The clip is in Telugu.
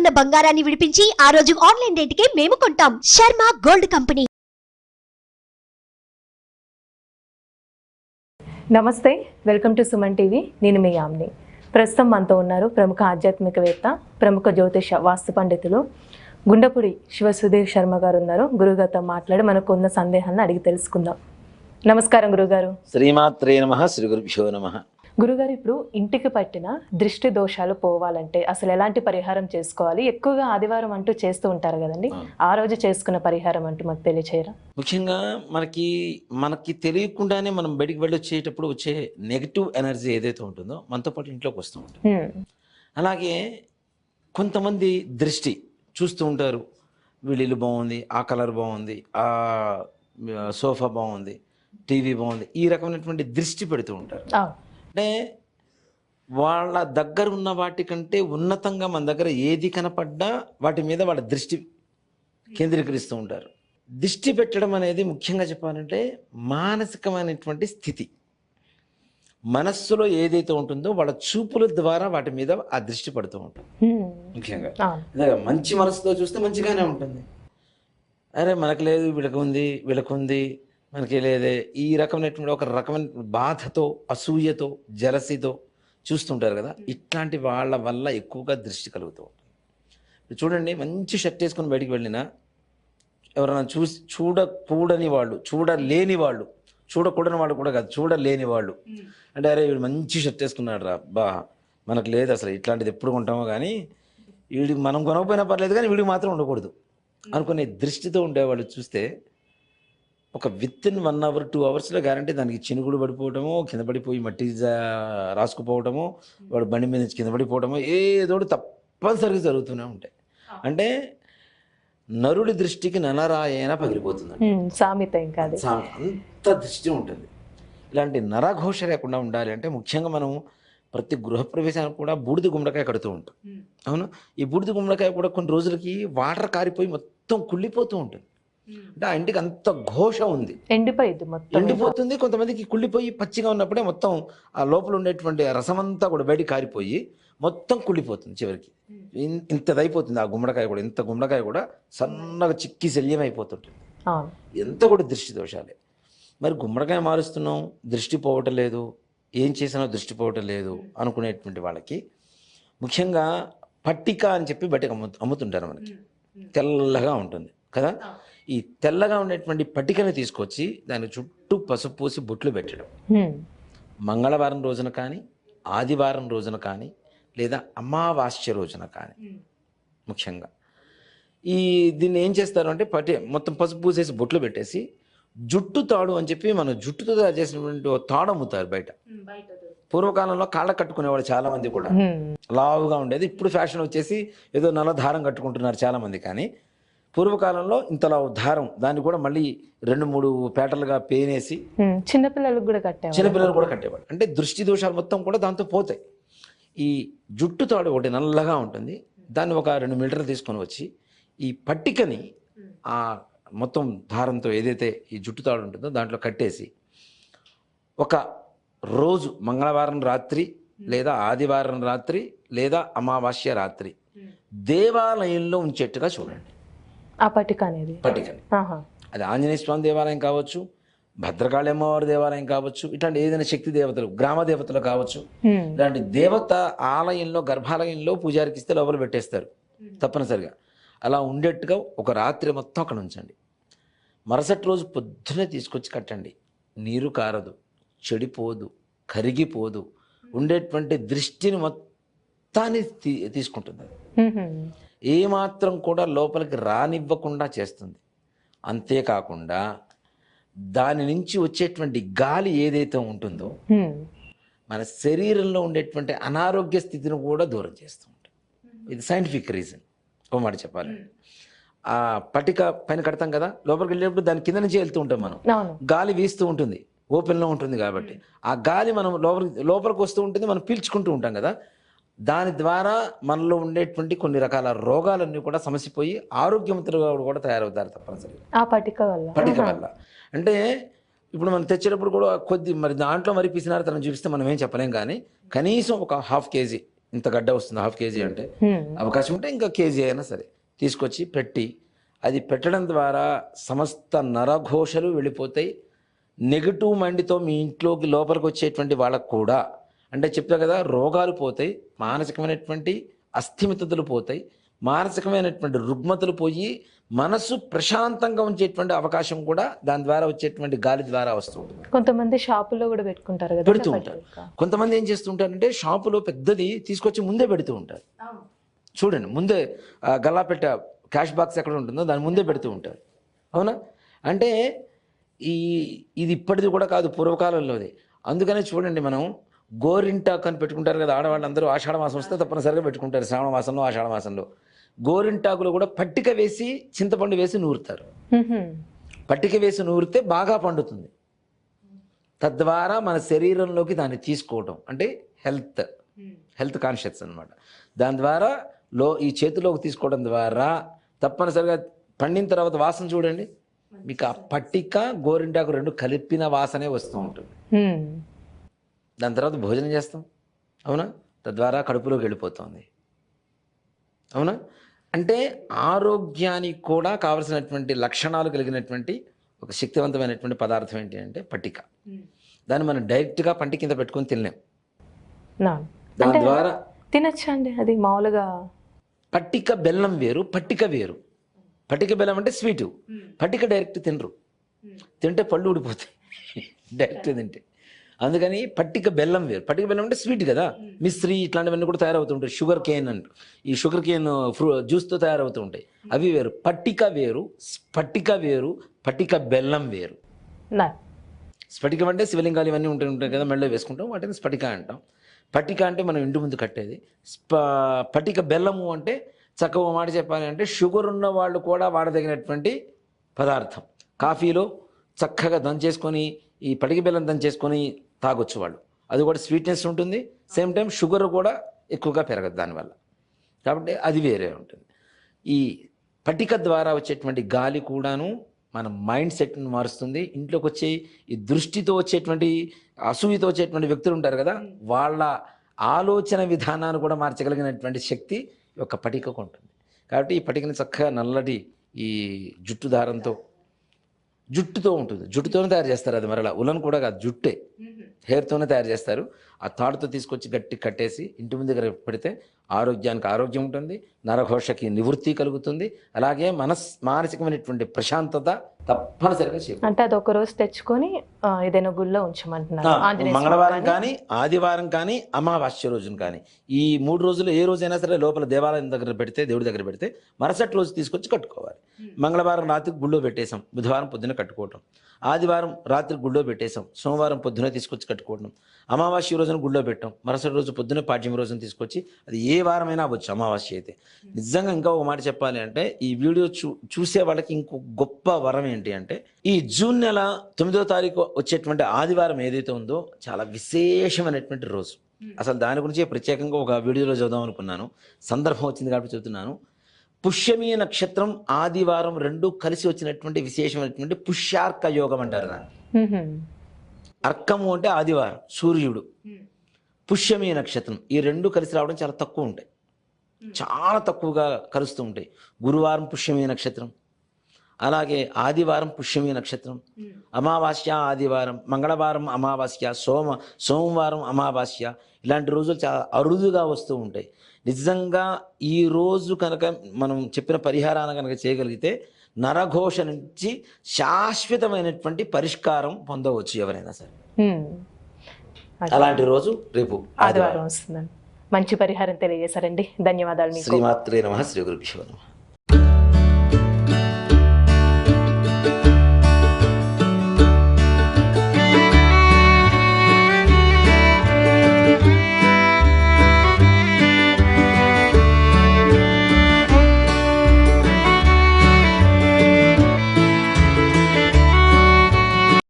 ఉన్న బంగారాన్ని విడిపించి ఆ రోజు ఆన్లైన్ రేటుకే మేము కొంటాం. Sharma gold company. నమస్తే, వెల్కమ్ టు సుమన్ టీవీ. నేను మీ యామ్ని. ప్రస్తుతం మనతో ఉన్నారు ప్రముఖ ఆధ్యాత్మికవేత్త, ప్రముఖ జ్యోతిష వాస్తు పండితులు గుండపుడి శివ సుధీర్ శర్మ గారు ఉన్నారు. గురుగారితో మాట్లాడి మనకు ఉన్న సందేహాలను అడిగి తెలుసుకుందాం. నమస్కారం గురుగారు. శ్రీమాత్రే నమః. శ్రీ గురుభ్యో నమః. గురుగారు, ఇప్పుడు ఇంటికి పట్టిన దృష్టి దోషాలు పోవాలంటే అసలు ఎలాంటి పరిహారం చేసుకోవాలి? ఎక్కువగా ఆదివారం అంటూ చేస్తూ ఉంటారు కదండి, ఆ రోజు చేసుకున్న పరిహారం అంటూ మాకు తెలియచేయరా? ముఖ్యంగా మనకి తెలియకుండానే మనం బయటికి వెళ్ళొచ్చేటప్పుడు వచ్చే నెగిటివ్ ఎనర్జీ ఏదైతే ఉంటుందో మనతో పాటు ఇంట్లోకి వస్తూ ఉంటుంది. అలాగే కొంతమంది దృష్టి చూస్తూ ఉంటారు, వీళ్ళ ఇల్లు బాగుంది, ఆ కలర్ బాగుంది, ఆ సోఫా బాగుంది, టీవీ బాగుంది, ఈ రకమైనటువంటి దృష్టి పెడుతూ ఉంటారు. అంటే వాళ్ళ దగ్గర ఉన్న వాటికంటే ఉన్నతంగా మన దగ్గర ఏది కనపడ్డా వాటి మీద వాళ్ళ దృష్టి కేంద్రీకరిస్తూ ఉంటారు. దృష్టి పెట్టడం అనేది ముఖ్యంగా చెప్పాలంటే మానసికమైనటువంటి స్థితి. మనస్సులో ఏదైతే ఉంటుందో వాళ్ళ చూపుల ద్వారా వాటి మీద ఆ దృష్టి పడుతూ ఉంటుంది. ముఖ్యంగా మంచి మనసుతో చూస్తే మంచిగానే ఉంటుంది. అరే మనకు లేదు, వీళ్ళకుంది మనకి లేదే, ఈ రకమైనటువంటి ఒక రకమైన బాధతో, అసూయతో, జలసితో చూస్తుంటారు కదా. ఇట్లాంటి వాళ్ళ వల్ల ఎక్కువగా దృష్టి కలుగుతూ ఉంటుంది. చూడండి, మంచి షర్ట్ వేసుకొని బయటికి వెళ్ళినా ఎవరైనా చూడకూడని వాళ్ళు, చూడలేని వాళ్ళు, చూడకూడని వాళ్ళు కూడా కాదు, చూడలేని వాళ్ళు అంటే అరే వీడు మంచి షర్ట్ వేసుకున్నాడు రా, బా మనకు లేదు అసలు, ఇట్లాంటిది ఎప్పుడు కొంటామో కానీ వీడికి మనం కొనకపోయినా పర్లేదు కానీ వీడికి మాత్రం ఉండకూడదు అనుకునే దృష్టితో ఉండేవాళ్ళు చూస్తే ఒక with in 1 hour 2 hours guarantee దానికి చినుగుడు పడిపోవటమో, కింద పడిపోయి మట్టి రాసుకుపోవటమో, వాడు బండి మీద నుంచి కింద పడిపోవటమో ఏదో తప్పనిసరిగా జరుగుతూనే ఉంటాయి. అంటే నరుడి దృష్టికి ననరాయన పగిలిపోతుంది, సామెత. ఇంకా అంత దృష్టి ఉంటుంది. ఇలాంటి నరఘోష లేకుండా ఉండాలి అంటే ముఖ్యంగా మనం ప్రతి గృహప్రవేశానికి కూడా బూడిద గుమ్మడికాయ కడుతూ ఉంటాం. అవును, ఈ బూడిద గుమ్మడికాయ కూడా కొన్ని రోజులకి వాటర్ కారిపోయి మొత్తం కుళ్ళిపోతూ ఉంటుంది. అంటే ఆ ఇంటికి అంత ఘోష ఉంది, ఎండిపోతుంది. కొంతమందికి కుళ్ళిపోయి పచ్చిగా ఉన్నప్పుడే మొత్తం ఆ లోపల ఉండేటువంటి రసమంతా కూడా బయటికి కారిపోయి మొత్తం కుళ్ళిపోతుంది. చివరికి ఇంతదైపోతుంది ఆ గుమ్మడికాయ కూడా. ఇంత గుమ్మడికాయ కూడా సన్నగా చిక్కి శల్యం అయిపోతుంటుంది. ఎంత కూడా దృష్టి దోషాలే. మరి గుమ్మడికాయ మారుస్తున్నాం, దృష్టి పోవటం లేదు, ఏం చేసినా దృష్టి పోవటం లేదు అనుకునేటువంటి వాళ్ళకి ముఖ్యంగా పట్టిక అని చెప్పి బయటకు అమ్ముతుంటారు. మనకి తెల్లగా ఉంటుంది కదా, ఈ తెల్లగా ఉండేటువంటి పట్టికని తీసుకొచ్చి దాని చుట్టూ పసుపు పూసి బొట్లు పెట్టడం. మంగళవారం రోజున కానీ, ఆదివారం రోజున కానీ, లేదా అమావాస్య రోజున కానీ ముఖ్యంగా దీన్ని ఏం చేస్తారు అంటే మొత్తం పసుపు పూసేసి బొట్లు పెట్టేసి జుట్టు తాడు అని చెప్పి మన జుట్టుతో తయారు చేసినటువంటి తాడు అమ్ముతారు బయట. పూర్వకాలంలో కాళ్ళ కట్టుకునేవాడు చాలా మంది కూడా, లావుగా ఉండేది. ఇప్పుడు ఫ్యాషన్ వచ్చేసి ఏదో నల్ల దారం కట్టుకుంటున్నారు చాలా మంది. కానీ పూర్వకాలంలో ఇంతలా దారం, దాన్ని కూడా మళ్ళీ 2-3 పేటలుగా పేనేసి చిన్నపిల్లలు కూడా కట్టేవాడు. అంటే దృష్టి దోషాలు మొత్తం కూడా దాంతో పోతాయి. ఈ జుట్టు తాడు ఒకటి నల్లగా ఉంటుంది, దాన్ని ఒక 2 మీటర్లు తీసుకొని వచ్చి ఈ పట్టికని ఆ మొత్తం దారంతో ఏదైతే ఈ జుట్టు తాడు ఉంటుందో దాంట్లో కట్టేసి ఒక రోజు మంగళవారం రాత్రి లేదా ఆదివారం రాత్రి లేదా అమావాస్య రాత్రి దేవాలయంలో ఉంచేట్టుగా చూడండి. ఆ పట్టికని అది ఆంజనేయ స్వామి దేవాలయం కావచ్చు, భద్రకాళి అమ్మవారి దేవాలయం కావచ్చు, ఇట్లాంటి ఏదైనా శక్తి దేవతలు, గ్రామ దేవతలు కావచ్చు, ఇలాంటి దేవత ఆలయంలో గర్భాలయంలో పూజారికి ఇస్తే లోపల పెట్టేస్తారు తప్పనిసరిగా. అలా ఉండేట్టుగా ఒక రాత్రి మొత్తం అక్కడ ఉంచండి. మరుసటి రోజు పొద్దునే తీసుకొచ్చి కట్టండి. నీరు కారదు, చెడిపోదు, కరిగిపోదు, ఉండేటువంటి దృష్టిని మొత్తాన్ని తీసుకుంటుంది. ఏమాత్రం కూడా లోపలికి రానివ్వకుండా చేస్తుంది. అంతేకాకుండా దాని నుంచి వచ్చేటువంటి గాలి ఏదైతే ఉంటుందో మన శరీరంలో ఉండేటువంటి అనారోగ్య స్థితిని కూడా దూరం చేస్తూ ఉంటుంది. ఇది సైంటిఫిక్ రీజన్. ఓ మాట చెప్పాలి, ఆ పట్టిక పైన కడతాం కదా, లోపలికి వెళ్ళేటప్పుడు దాని కింద నుంచి వెళ్తూ ఉంటాం మనం, గాలి వీస్తూ ఉంటుంది, ఓపెన్లో ఉంటుంది కాబట్టి ఆ గాలి మనం లోపలికి వస్తూ ఉంటుంది, మనం పీల్చుకుంటూ ఉంటాం కదా. దాని ద్వారా మనలో ఉండేటువంటి కొన్ని రకాల రోగాలన్నీ కూడా సమసిపోయి ఆరోగ్యవంతులుగా కూడా తయారవుతారు తప్పనిసరిగా ఆ పట్టిక వల్ల. అంటే ఇప్పుడు మనం తెచ్చేటప్పుడు కూడా మరి దాంట్లో మరి పిసినారు తనని చూపిస్తే మనం ఏం చెప్పలేం, కానీ కనీసం ఒక 1/2 kg ఇంత గడ్డ వస్తుంది 1/2 kg అంటే అవకాశం ఉంటే ఇంకా కేజీ అయినా సరే తీసుకొచ్చి పెట్టి అది పెట్టడం ద్వారా సమస్త నరఘోషలు వెళ్ళిపోతాయి. నెగిటివ్ మైండ్తో మీ ఇంట్లోకి లోపలికి వచ్చేటువంటి వాళ్ళకు కూడా అంటే చెప్తా కదా, రోగాలు పోతాయి, మానసికమైనటువంటి అస్థిమితలు పోతాయి, మానసికమైనటువంటి రుగ్మతలు పోయి మనసు ప్రశాంతంగా ఉంచేటువంటి అవకాశం కూడా దాని ద్వారా వచ్చేటువంటి గాలి ద్వారా వస్తూ ఉంటుంది. కొంతమంది షాపులో కూడా పెట్టుకుంటారు కదా, పెడుతూ ఉంటారు. కొంతమంది ఏం చేస్తుంటారంటే షాపులో పెద్దది తీసుకొచ్చి ముందే పెడుతూ ఉంటారు. చూడండి, ముందే గల్లా పెట్ట క్యాష్ బాక్స్ ఎక్కడ ఉంటుందో దాని ముందే పెడుతూ ఉంటారు. అవునా? అంటే ఇది ఇప్పటిది కూడా కాదు, పూర్వకాలంలోది. అందుకనే చూడండి, మనం గోరింటాకు అని పెట్టుకుంటారు కదా ఆడవాళ్ళందరూ. ఆషాఢ మాసం వస్తే తప్పనిసరిగా పెట్టుకుంటారు, శ్రావణ మాసంలో ఆషాఢ మాసంలో. గోరింటాకులో కూడా పట్టిక వేసి చింతపండు వేసి నూరుతారు. పట్టిక వేసి నూరితే బాగా పండుతుంది. తద్వారా మన శరీరంలోకి దాన్ని తీసుకోవడం అంటే హెల్త్ కాన్షియస్ అన్నమాట. దాని ద్వారా ఈ చేతిలోకి తీసుకోవడం ద్వారా తప్పనిసరిగా పండిన తర్వాత వాసన చూడండి, మీకు ఆ పట్టిక గోరింటాకు రెండు కలిపిన వాసనే వస్తూ ఉంటుంది. దాని తర్వాత భోజనం చేస్తాం, అవునా? తద్వారా కడుపులోకి వెళ్ళిపోతుంది, అవునా? అంటే ఆరోగ్యానికి కూడా కావలసినటువంటి లక్షణాలు కలిగినటువంటి ఒక శక్తివంతమైనటువంటి పదార్థం ఏంటి అంటే పట్టిక. దాన్ని మనం డైరెక్ట్గా పంటి కింద పెట్టుకొని తినలేం. దాని ద్వారా తినచ్చా అండి? అది మామూలుగా పట్టిక బెల్లం వేరు, పట్టిక వేరు. పట్టిక బెల్లం అంటే స్వీటు, పట్టిక డైరెక్ట్ తినరు, తింటే పళ్ళు ఊడిపోతాయి డైరెక్ట్ తింటే. అందుకని పట్టిక బెల్లం వేరు. పట్టిక బెల్లం అంటే స్వీట్ కదా, మిశ్రీ ఇట్లాంటివన్నీ కూడా తయారవుతుంటాయి. షుగర్ కేన్ అంటూ ఈ షుగర్ కేన్ జ్యూస్తో తయారవుతూ ఉంటాయి, అవి వేరు. పట్టిక వేరు, స్ఫటిక వేరు, పట్టిక బెల్లం వేరు. స్ఫటికం అంటే శివలింగాలు ఇవన్నీ ఉంటాయి కదా, మెడలో వేసుకుంటాం, వాటిని స్ఫటిక అంటాం. పట్టిక అంటే మనం ఇంటి ముందు కట్టేది. పట్టిక బెల్లము అంటే చక్కగా మాట చెప్పాలి అంటే షుగర్ ఉన్న వాళ్ళు కూడా వాడదగినటువంటి పదార్థం. కాఫీలో చక్కగా దంచేసుకొని ఈ పటిక బెల్లం దంచేసుకొని తాగొచ్చు వాళ్ళు. అది కూడా స్వీట్నెస్ ఉంటుంది, సేమ్ టైం షుగర్ కూడా ఎక్కువగా పెరగదు దానివల్ల. కాబట్టి అది వేరే ఉంటుంది. ఈ పటిక ద్వారా వచ్చేటువంటి గాలి కూడాను మన మైండ్ సెట్ని మారుస్తుంది. ఇంట్లోకి వచ్చే ఈ దృష్టితో వచ్చేటువంటి అసూయతో వచ్చేటువంటి వ్యక్తులు ఉంటారు కదా, వాళ్ళ ఆలోచన విధానాన్ని కూడా మార్చగలిగినటువంటి శక్తి యొక్క పటికకు ఉంటుంది. కాబట్టి ఈ పటికని చక్కగా నల్లటి ఈ జుట్టుతో ఉంటుంది, జుట్టుతోనే తయారు చేస్తారు. అది మరలా ఉలన్ కూడా కాదు, జుట్టే, హెయిర్తోనే తయారు చేస్తారు. ఆ తాడుతో తీసుకొచ్చి గట్టి కట్టేసి ఇంటి ముందు దగ్గర పెడితే ఆరోగ్యానికి ఆరోగ్యం ఉంటుంది, నరఘోషకి నివృత్తి కలుగుతుంది, అలాగే మానసికమైనటువంటి ప్రశాంతత తప్పనిసరిగా చేయాలి. అంటే అది ఒక రోజు తెచ్చుకొని ఏదైనా గుళ్ళో ఉంచమంటున్నారు. మంగళవారం కానీ, ఆదివారం కానీ, అమావాస్య రోజున కానీ, ఈ 3 రోజులు ఏ రోజైనా సరే లోపల దేవాలయం దగ్గర పెడితే, దేవుడి దగ్గర పెడితే మరుసటి రోజు తీసుకొచ్చి కట్టుకోవాలి. మంగళవారం రాత్రికి గుళ్ళో పెట్టేసాం, బుధవారం పొద్దున కట్టుకోవటం. ఆదివారం రాత్రి గుళ్ళో పెట్టేసాం, సోమవారం పొద్దున తీసుకొచ్చి కట్టుకోవడం. అమావాస్య రోజున గుళ్ళో పెట్టాం, మరుసటి రోజు పొద్దున పాడ్యం రోజున తీసుకొచ్చి, అది ఏ వారమైనా అవ్వచ్చు. అమావాస్య అయితే నిజంగా ఇంకా ఒక మాట చెప్పాలి అంటే, ఈ వీడియో చూసే వాళ్ళకి ఇంకో గొప్ప వరం ఏంటి అంటే, ఈ జూన్ నెల 9వ తారీఖు వచ్చేటువంటి ఆదివారం ఏదైతే ఉందో చాలా విశేషమైనటువంటి రోజు. అసలు దాని గురించి ప్రత్యేకంగా ఒక వీడియోలో చదువుదాం అనుకున్నాను, సందర్భం వచ్చింది కాబట్టి చెబుతున్నాను. పుష్యమీ నక్షత్రం ఆదివారం రెండు కలిసి వచ్చినటువంటి విశేషమైనటువంటి పుష్యార్క యోగం అంటారు దాన్ని. అర్కము అంటే ఆదివారం, సూర్యుడు. పుష్యమీ నక్షత్రం, ఈ రెండు కలిసి రావడం చాలా తక్కువ ఉంటాయి, చాలా తక్కువగా కలుస్తూ ఉంటాయి. గురువారం పుష్యమీ నక్షత్రం, అలాగే ఆదివారం పుష్యమీ నక్షత్రం, అమావాస్య ఆదివారం, మంగళవారం అమావాస్య, సోమవారం అమావాస్య, ఇలాంటి రోజులు చాలా అరుదుగా వస్తూ ఉంటాయి. నిజంగా ఈ రోజు కనుక మనం చెప్పిన పరిహారాన్ని కనుక చేయగలిగితే నరఘోష నుంచి శాశ్వతమైనటువంటి పరిష్కారం పొందవచ్చు ఎవరైనా సరే. అలాంటి రోజు రేపు ఆదివారం వస్తుందండి. మంచి పరిహారం తెలియజేశారండి, ధన్యవాదాలు. శ్రీమాత్రే నమః, శ్రీ గురుభ్యో నమః.